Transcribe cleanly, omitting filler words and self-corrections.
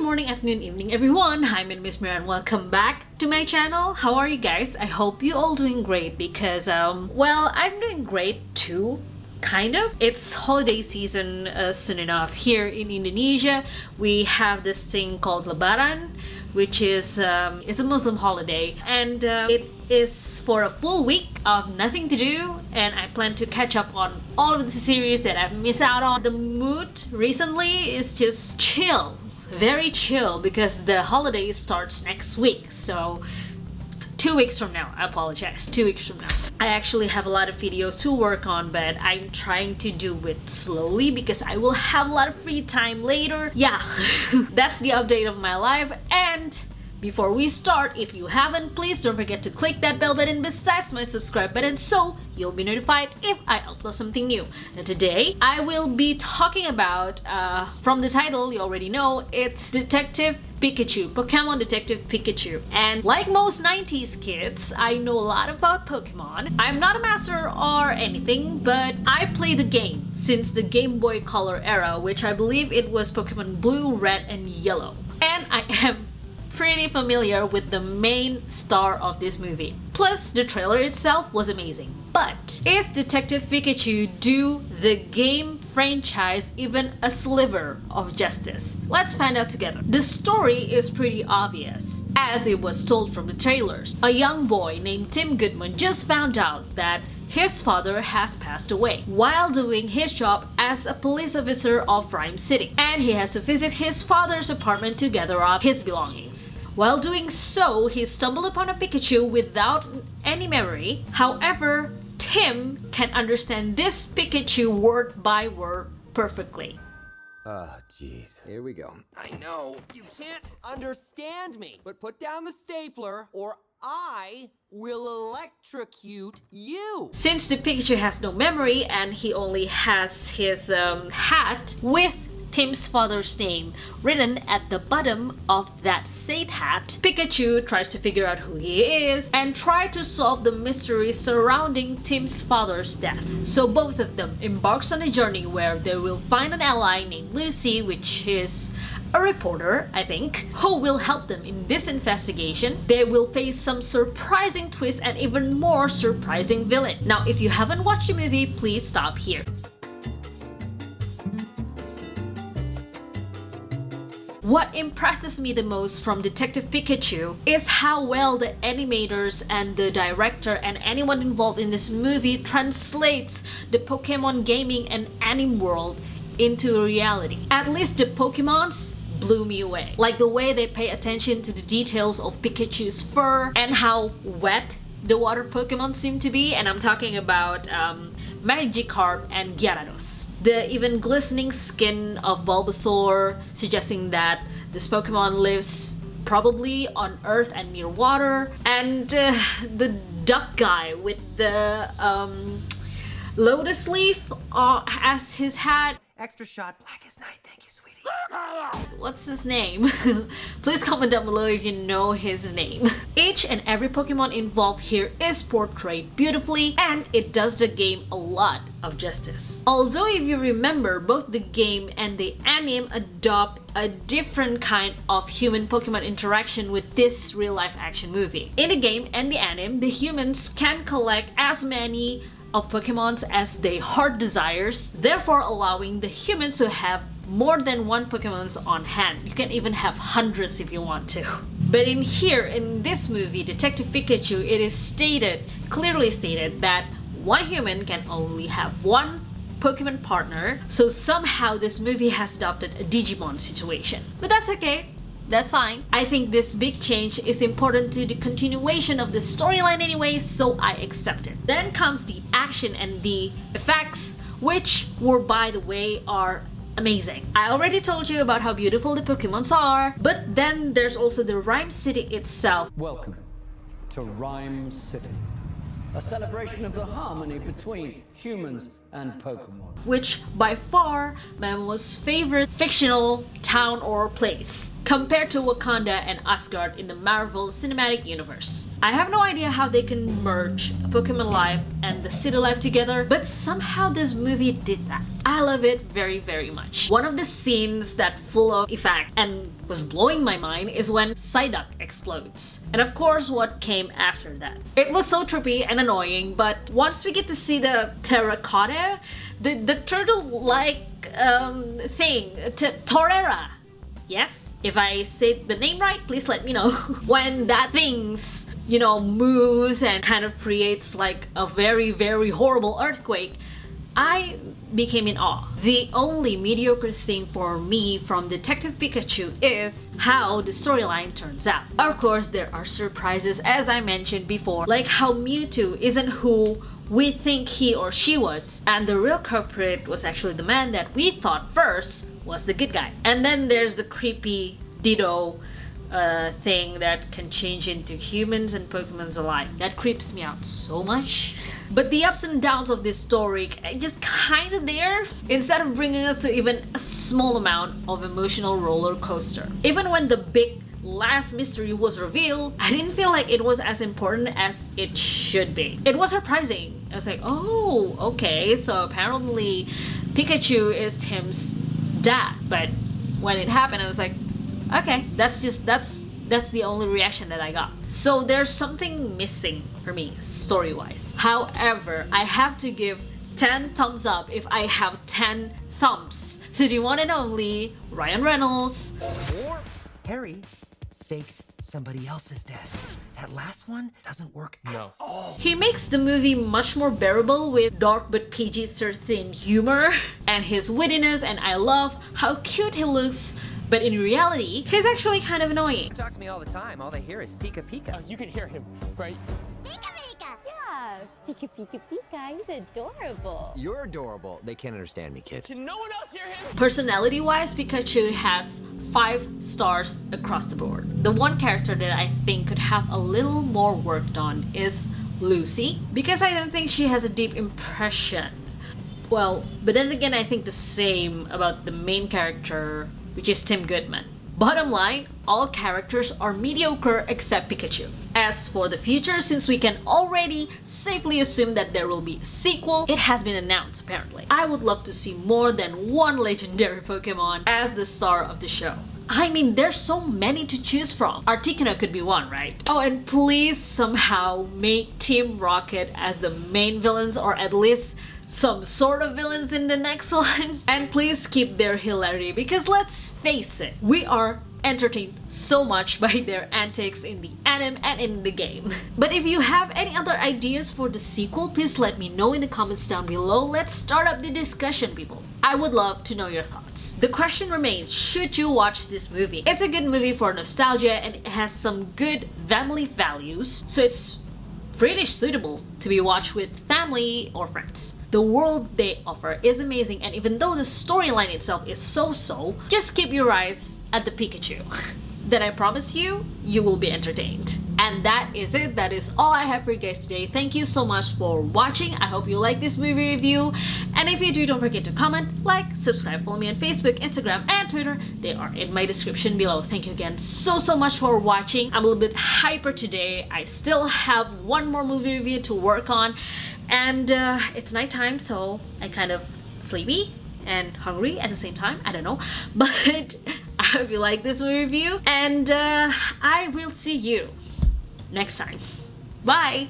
morning, afternoon, evening, everyone. I'm Miss Mira and welcome back to my channel. How are you guys? I hope you all doing great because, well, I'm doing great too. Kind of. It's holiday season soon enough. Here in Indonesia, we have this thing called Lebaran, which is it's a Muslim holiday, and it is for a full week of nothing to do, and I plan to catch up on all of the series that I've missed out on. The mood recently is just chill, very chill, because the holiday starts next week. So 2 weeks from now, I apologize, 2 weeks from now. I actually have a lot of videos to work on, but I'm trying to do it slowly because I will have a lot of free time later. Yeah, that's the update of my life. And before we start, if you haven't, please don't forget to click that bell button besides my subscribe button so you'll be notified if I upload something new. And today, I will be talking about, from the title, you already know, it's Detective Pikachu, Pokemon Detective Pikachu. And like most 90s kids, I know a lot about Pokemon. I'm not a master or anything, but I play the game since the Game Boy Color era, which I believe it was Pokemon Blue, Red, and Yellow. And I am pretty familiar with the main star of this movie. Plus, the trailer itself was amazing. But is Detective Pikachu do the game franchise even a sliver of justice? Let's find out together. The story is pretty obvious, as it was told from the trailers. A young boy named Tim Goodman just found out that his father has passed away while doing his job as a police officer of Rhyme City, and he has to visit his father's apartment to gather up his belongings. While doing so, he stumbled upon a Pikachu without any memory. However, Tim can understand this Pikachu word by word perfectly. Ah, jeez. Here we go. I know, you can't understand me, but put down the stapler or I will electrocute you. Since the Pikachu has no memory and he only has his hat with Tim's father's name written at the bottom of that said hat, Pikachu tries to figure out who he is and try to solve the mystery surrounding Tim's father's death. So both of them embarks on a journey where they will find an ally named Lucy, which is a reporter, I think, who will help them in this investigation. They will face some surprising twists and even more surprising villain. Now, if you haven't watched the movie, please stop here. What impresses me the most from Detective Pikachu is how well the animators and the director and anyone involved in this movie translates the Pokemon gaming and anime world into reality. At least the Pokemons blew me away. Like the way they pay attention to the details of Pikachu's fur and how wet the water Pokemon seem to be, and I'm talking about Magikarp and Gyarados. The even glistening skin of Bulbasaur, suggesting that this Pokemon lives probably on Earth and near water, and the duck guy with the lotus leaf as his hat. Extra shot, black as night, thank you, sweetie. What's his name? Please comment down below if you know his name. Each and every Pokemon involved here is portrayed beautifully, and it does the game a lot of justice. Although if you remember, both the game and the anime adopt a different kind of human Pokemon interaction with this real-life action movie. In the game and the anime, the humans can collect as many of Pokemons as their heart desires, therefore allowing the humans to have more than one Pokemons on hand. You can even have hundreds if you want to. But in here, in this movie, Detective Pikachu, it is clearly stated that one human can only have one Pokemon partner, so somehow this movie has adopted a Digimon situation. But that's okay. That's fine. I think this big change is important to the continuation of the storyline anyway, so I accept it. Then comes the action and the effects, which were, by the way, are amazing. I already told you about how beautiful the Pokemons are, but then there's also the Rhyme City itself. Welcome to Rhyme City, a celebration of the harmony between humans and Pokemon, which by far my most favorite fictional town or place, compared to Wakanda and Asgard in the Marvel Cinematic Universe. I have no idea how they can merge Pokemon life and the city life together, but somehow this movie did that. I love it very, very much. One of the scenes that full of effect and was blowing my mind is when Psyduck explodes. And of course, what came after that. It was so trippy and annoying, but once we get to see the terracotta, the turtle-like thing, Torera. Yes? If I say the name right, please let me know. When that thing's, you know, moves and kind of creates like a very, very horrible earthquake, I became in awe. The only mediocre thing for me from Detective Pikachu is how the storyline turns out. Of course, there are surprises, as I mentioned before, like how Mewtwo isn't who we think he or she was, and the real culprit was actually the man that we thought first was the good guy. And then there's the creepy Ditto thing that can change into humans and Pokemons alike. That creeps me out so much. But the ups and downs of this story are just kinda there, instead of bringing us to even a small amount of emotional roller coaster. Even when the big last mystery was revealed, I didn't feel like it was as important as it should be. It was surprising. I was like, oh, okay, so apparently Pikachu is Tim's dad. But when it happened, I was like, okay, that's the only reaction that I got. So there's something missing for me, story-wise. However, I have to give 10 thumbs up if I have 10 thumbs to the one and only Ryan Reynolds. Or Harry faked somebody else's death. That last one doesn't work at all. He makes the movie much more bearable with dark but PG-13 humor and his wittiness, and I love how cute he looks. But in reality, he's actually kind of annoying. Talk to me all the time. All they hear is Pika Pika. You can hear him, right? Pika Pika! Yeah, Pika Pika Pika, he's adorable. You're adorable. They can't understand me, kid. Can no one else hear him? Personality-wise, Pikachu has 5 stars across the board. The one character that I think could have a little more worked on is Lucy, because I don't think she has a deep impression. Well, but then again, I think the same about the main character, which is Tim Goodman. Bottom line, all characters are mediocre except Pikachu. As for the future, since we can already safely assume that there will be a sequel, it has been announced apparently. I would love to see more than one legendary Pokemon as the star of the show. I mean, there's so many to choose from. Articuno could be one, right? Oh, and please somehow make Team Rocket as the main villains, or at least some sort of villains in the next one. And please keep their hilarity, because let's face it, we are entertained so much by their antics in the anime and in the game. But if you have any other ideas for the sequel, please let me know in the comments down below. Let's start up the discussion, people. I would love to know your thoughts. The question remains, should you watch this movie? It's a good movie for nostalgia and it has some good family values, so it's pretty suitable to be watched with family or friends. The world they offer is amazing, and even though the storyline itself is so-so, just keep your eyes at the Pikachu. Then I promise you, you will be entertained. And that is it. That is all I have for you guys today. Thank you so much for watching. I hope you like this movie review. And if you do, don't forget to comment, like, subscribe, follow me on Facebook, Instagram, and Twitter. They are in my description below. Thank you again so much for watching. I'm a little bit hyper today. I still have one more movie review to work on. And it's nighttime, so I kind of sleepy and hungry at the same time. I don't know. But I hope you like this movie review. And I will see you next time. Bye!